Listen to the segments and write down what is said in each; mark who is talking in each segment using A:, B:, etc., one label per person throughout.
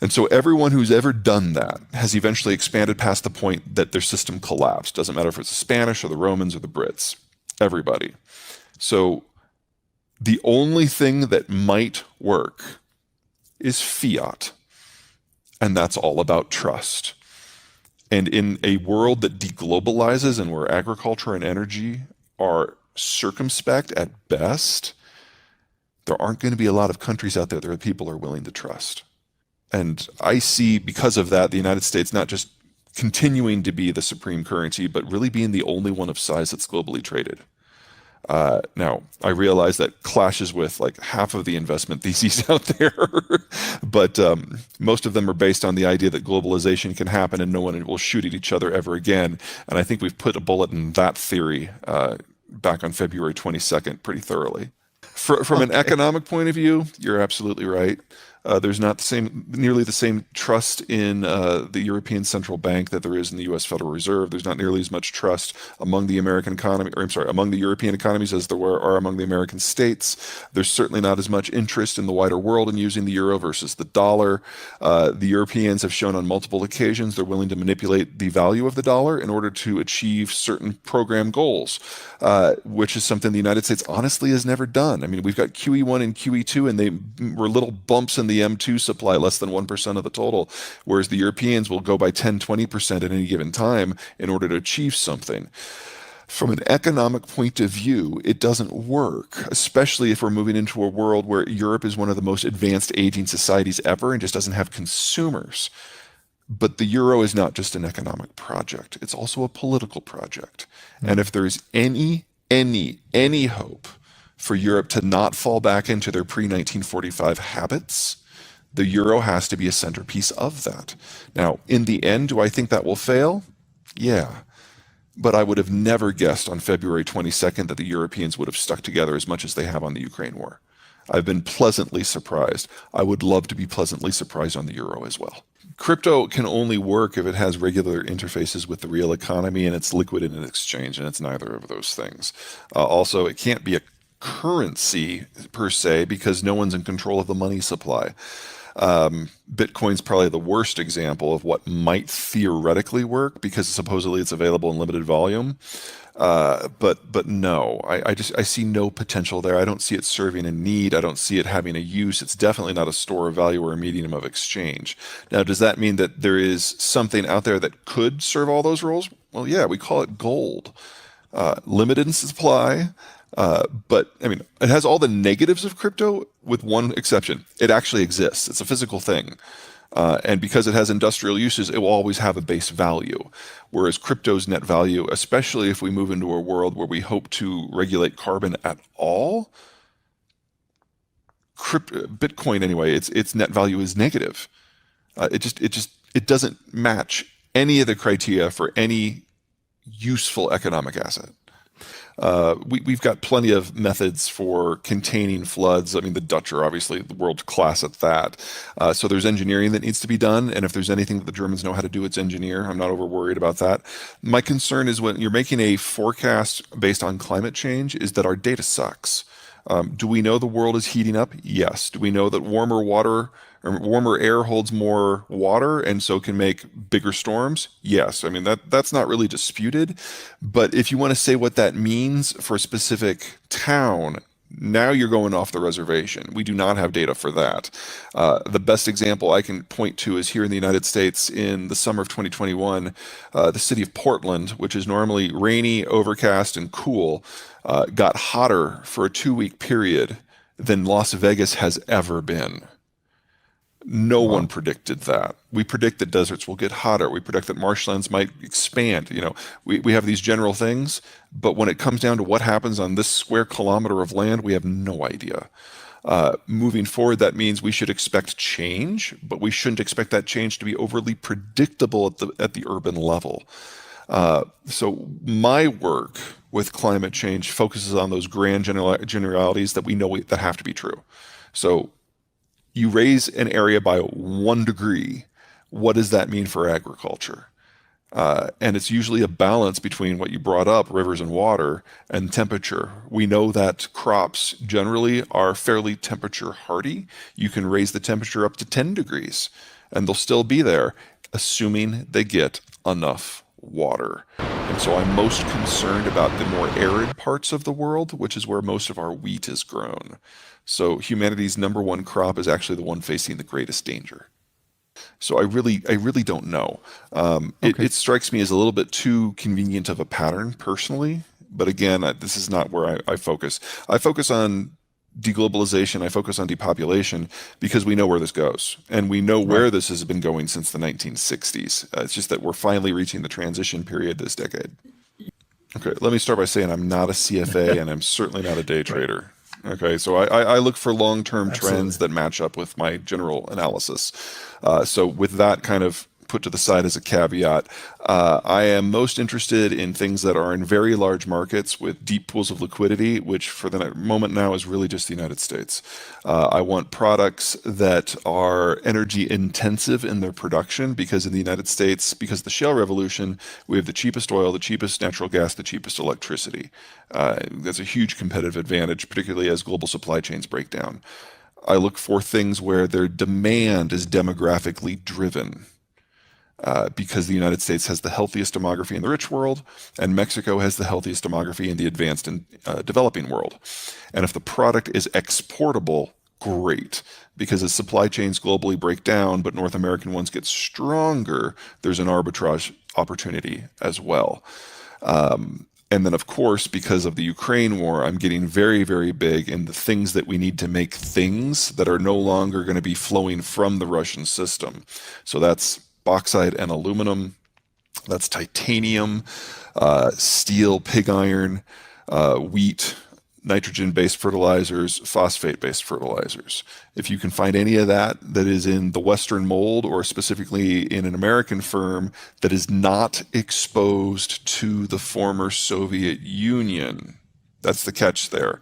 A: And so everyone who's ever done that has eventually expanded past the point that their system collapsed. Doesn't matter if it's the Spanish or the Romans or the Brits. Everybody. So the only thing that might work is fiat. And that's all about trust. And in a world that deglobalizes and where agriculture and energy are circumspect at best, there aren't going to be a lot of countries out there that people are willing to trust. And I see, because of that, the United States not just continuing to be the supreme currency, but really being the only one of size that's globally traded. Now, I realize that clashes with like half of the investment theses out there, but most of them are based on the idea that globalization can happen and no one will shoot at each other ever again. And I think we've put a bullet in that theory back on February 22nd pretty thoroughly. From an economic point of view, you're absolutely right. There's not nearly the same trust in the European Central Bank that there is in the U.S. Federal Reserve. There's not nearly as much trust among the American economy, or I'm sorry, among the European economies as there are among the American states. There's certainly not as much interest in the wider world in using the euro versus the dollar. The Europeans have shown on multiple occasions they're willing to manipulate the value of the dollar in order to achieve certain program goals, which is something the United States honestly has never done. I mean, we've got QE1 and QE2, and they were little bumps in the M2 supply, less than 1% of the total, whereas the Europeans will go by 10, 20% at any given time in order to achieve something. From an economic point of view, it doesn't work, especially if we're moving into a world where Europe is one of the most advanced aging societies ever and just doesn't have consumers. But the euro is not just an economic project. It's also a political project. And if there's any hope for Europe to not fall back into their pre-1945 habits, the euro has to be a centerpiece of that. Now, in the end, do I think that will fail? Yeah. But I would have never guessed on February 22nd that the Europeans would have stuck together as much as they have on the Ukraine war. I've been pleasantly surprised. I would love to be pleasantly surprised on the euro as well. Crypto can only work if it has regular interfaces with the real economy and it's liquid in an exchange, and it's neither of those things. Also, it can't be a currency per se because no one's in control of the money supply. Bitcoin's probably the worst example of what might theoretically work because supposedly it's available in limited volume. But no, I see no potential there. I don't see it serving a need. I don't see it having a use. It's definitely not a store of value or a medium of exchange. Now, does that mean that there is something out there that could serve all those roles? Well, yeah, we call it gold. Limited in supply. But I mean, it has all the negatives of crypto with one exception. It actually exists. It's a physical thing. And because it has industrial uses, it will always have a base value. Whereas crypto's net value, especially if we move into a world where we hope to regulate carbon at all, Bitcoin anyway, its net value is negative. It doesn't match any of the criteria for any useful economic asset. We've got plenty of methods for containing floods. I mean, the Dutch are obviously the world class at that. So there's engineering that needs to be done. And if there's anything that the Germans know how to do, it's engineer. I'm not over worried about that. My concern is when you're making a forecast based on climate change is that our data sucks. Do we know the world is heating up? Yes. Do we know that warmer air holds more water and so can make bigger storms? Yes. I mean, that's not really disputed. But if you want to say what that means for a specific town, now you're going off the reservation. We do not have data for that. The best example I can point to is here in the United States in the summer of 2021, the city of Portland, which is normally rainy, overcast, and cool, got hotter for a 2-week period than Las Vegas has ever been. No one predicted that. We predict that deserts will get hotter. We predict that marshlands might expand. You know, we have these general things, but when it comes down to what happens on this square kilometer of land, we have no idea. Moving forward, that means we should expect change, but we shouldn't expect that change to be overly predictable at the urban level. So my work with climate change focuses on those grand generalities that we know that have to be true. So you raise an area by 1 degree, what does that mean for agriculture? And it's usually a balance between what you brought up, rivers and water, and temperature. We know that crops generally are fairly temperature hardy. You can raise the temperature up to 10 degrees, and they'll still be there, assuming they get enough water. And so I'm most concerned about the more arid parts of the world, which is where most of our wheat is grown. So humanity's number one crop is actually the one facing the greatest danger. So I really don't know.
B: Okay.
A: It strikes me as a little bit too convenient of a pattern personally. But again, this is not where I focus. I focus on deglobalization. I focus on depopulation because we know where this goes. And we know
B: Right.
A: where this has been going since the 1960s. It's just that we're finally reaching the transition period this decade. Okay, let me start by saying I'm not a CFA and I'm certainly not a day
B: Right.
A: trader. Okay, so I look for long-term trends
B: Absolutely.
A: that match up with my general analysis. So with that kind of put to the side as a caveat, I am most interested in things that are in very large markets with deep pools of liquidity, which for the moment now is really just the United States. I want products that are energy intensive in their production because in the United States, because of the shale revolution, we have the cheapest oil, the cheapest natural gas, the cheapest electricity. That's a huge competitive advantage, particularly as global supply chains break down. I look for things where their demand is demographically driven because the United States has the healthiest demography in the rich world, and Mexico has the healthiest demography in the advanced and developing world. And if the product is exportable, great. Because as supply chains globally break down, but North American ones get stronger, there's an arbitrage opportunity as well. And then, of course, because of the Ukraine war, I'm getting very, very big in the things that we need to make things that are no longer going to be flowing from the Russian system. So that's bauxite and aluminum, that's titanium, steel, pig iron, wheat, nitrogen-based fertilizers, phosphate-based fertilizers. If you can find any of that that is in the Western mold or specifically in an American firm that is not exposed to the former Soviet Union, that's the catch there.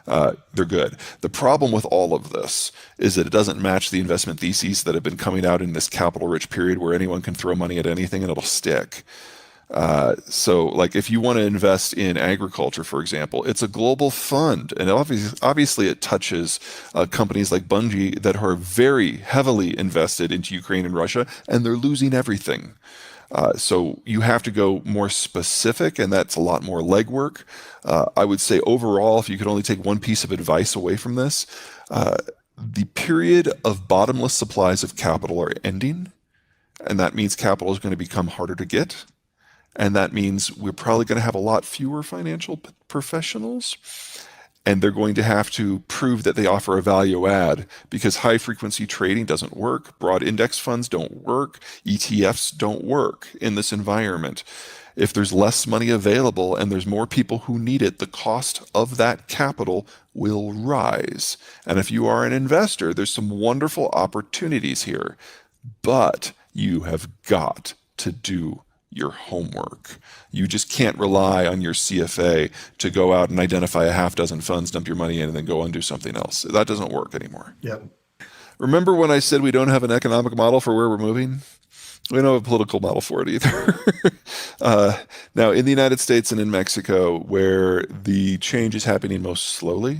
A: They're good. The problem with all of this is that it doesn't match the investment theses that have been coming out in this capital rich period where anyone can throw money at anything and it'll stick. So, like, if you want to invest in agriculture, for example, it's a global fund, and obviously it touches companies like Bungie that are very heavily invested into Ukraine and Russia, and they're losing everything. So you have to go more specific, and that's a lot more legwork. I would say overall, if you could only take one piece of advice away from this, uh, the period of bottomless supplies of capital are ending, and that means capital is going to become harder to get. And that means we're probably going to have a lot fewer financial professionals. And they're going to have to prove that they offer a value add because high frequency trading doesn't work. Broad index funds don't work. ETFs don't work in this environment. If there's less money available and there's more people who need it, the cost of that capital will rise. And if you are an investor, there's some wonderful opportunities here, but you have got to do your homework. You just can't rely on your CFA to go out and identify a half dozen funds, dump your money in, and then go and do something else. That doesn't work anymore.
B: Yep.
A: Remember when I said we don't have an economic model for where we're moving? We don't have a political model for it either. Now, in the United States and in Mexico, where the change is happening most slowly,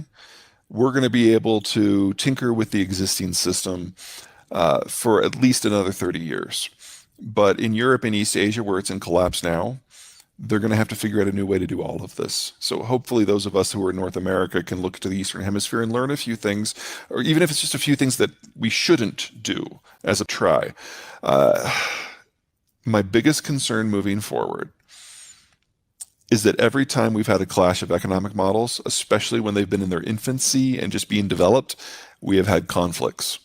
A: we're going to be able to tinker with the existing system for at least another 30 years. But in Europe and East Asia, where it's in collapse now, they're going to have to figure out a new way to do all of this. So hopefully those of us who are in North America can look to the Eastern Hemisphere and learn a few things, or even if it's just a few things that we shouldn't do as a try. Uh, my biggest concern moving forward is that every time we've had a clash of economic models, especially when they've been in their infancy and just being developed, we have had conflicts.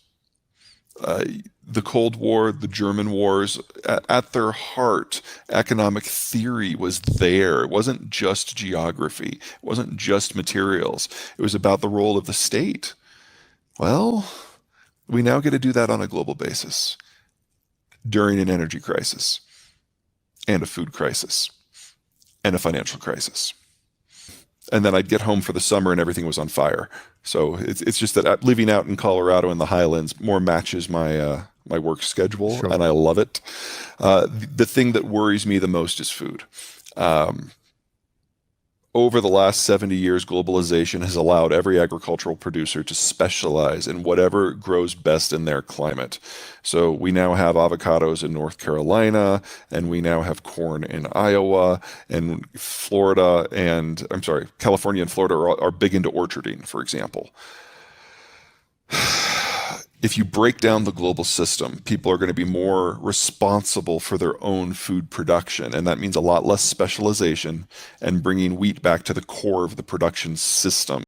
A: Uh, the Cold War, the German wars, at their heart, economic theory was there. It wasn't just geography. It wasn't just materials. It was about the role of the state. Well, we now get to do that on a global basis during an energy crisis and a food crisis and a financial crisis. And then I'd get home for the summer and everything was on fire. So it's just that living out in Colorado in the highlands more matches my work schedule,
B: Sure.
A: and I love it. The thing that worries me the most is food. Um, Over the last 70 years, globalization has allowed every agricultural producer to specialize in whatever grows best in their climate. So we now have avocados in North Carolina, and we now have corn in Iowa, and Florida and, I'm sorry, California and Florida are big into orcharding, for example. If you break down the global system, people are going to be more responsible for their own food production. And that means a lot less specialization and bringing wheat back to the core of the production system.